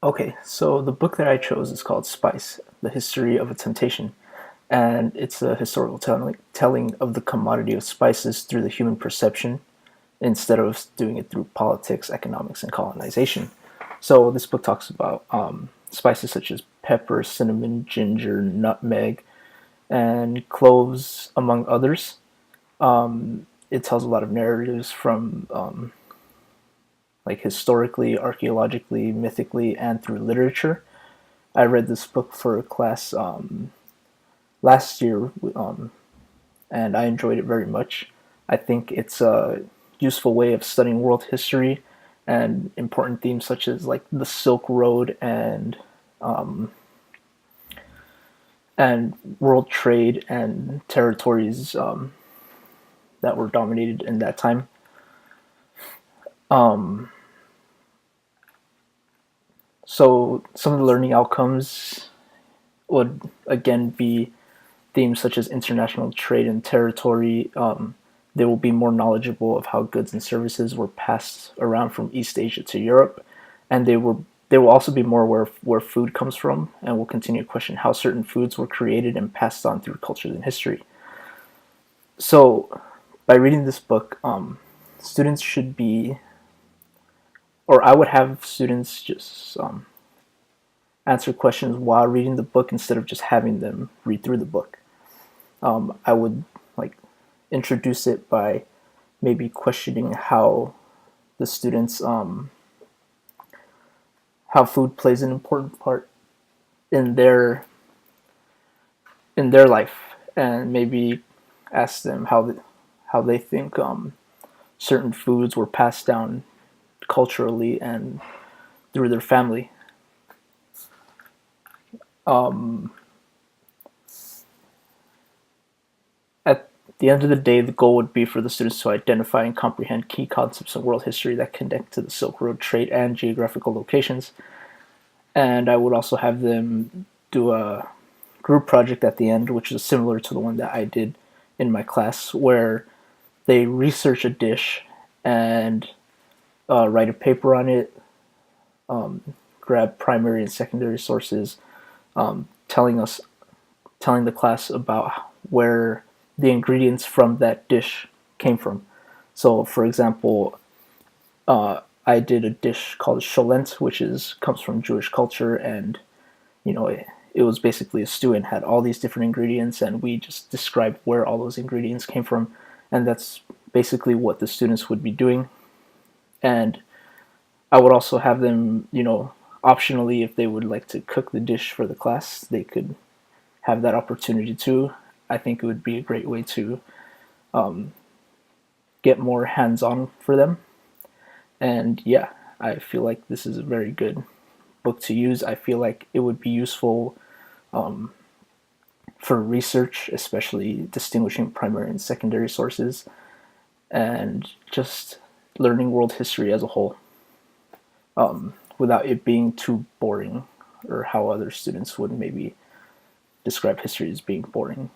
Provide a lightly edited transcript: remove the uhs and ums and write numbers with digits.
Okay, so the book that I chose is called Spice: The History of a Temptation, and it's a historical telling of the commodity of spices through the human perception instead of doing it through politics, economics, and colonization. So this book talks about spices such as pepper, cinnamon, ginger, nutmeg, and cloves, among others. It tells a lot of narratives from like historically, archaeologically, mythically, and through literature. I read this book for a class last year, and I enjoyed it very much. I think it's a useful way of studying world history and important themes such as like the Silk Road and world trade and territories that were dominated in that time. Um, so some of the learning outcomes would again be themes such as international trade and territory. They will be more knowledgeable of how goods and services were passed around from East Asia to Europe, and they will also be more aware of where food comes from, and will continue to question how certain foods were created and passed on through cultures and history. So, by reading this book, students should be, or I would have students just answer questions while reading the book instead of just having them read through the book. I would like introduce it by maybe questioning how the students how food plays an important part in their life, and maybe ask them how they think certain foods were passed down culturally and through their family. Um, at the end of the day, the goal would be for the students to identify and comprehend key concepts of world history that connect to the Silk Road trade and geographical locations. And I would also have them do a group project at the end, which is similar to the one that I did in my class, where they research a dish and write a paper on it, grab primary and secondary sources, telling us telling the class about where the ingredients from that dish came from. So, for example, I did a dish called sholent, which is comes from Jewish culture, and it was basically a stew and had all these different ingredients, and we just described where all those ingredients came from, and that's basically what the students would be doing. And I would also have them, optionally, if they would like to cook the dish for the class, they could have that opportunity too. I think it would be a great way to get more hands on for them. And yeah, I feel like this is a very good book to use. I feel like it would be useful for research, especially distinguishing primary and secondary sources, and just learning world history as a whole without it being too boring, or how other students would maybe describe history as being boring.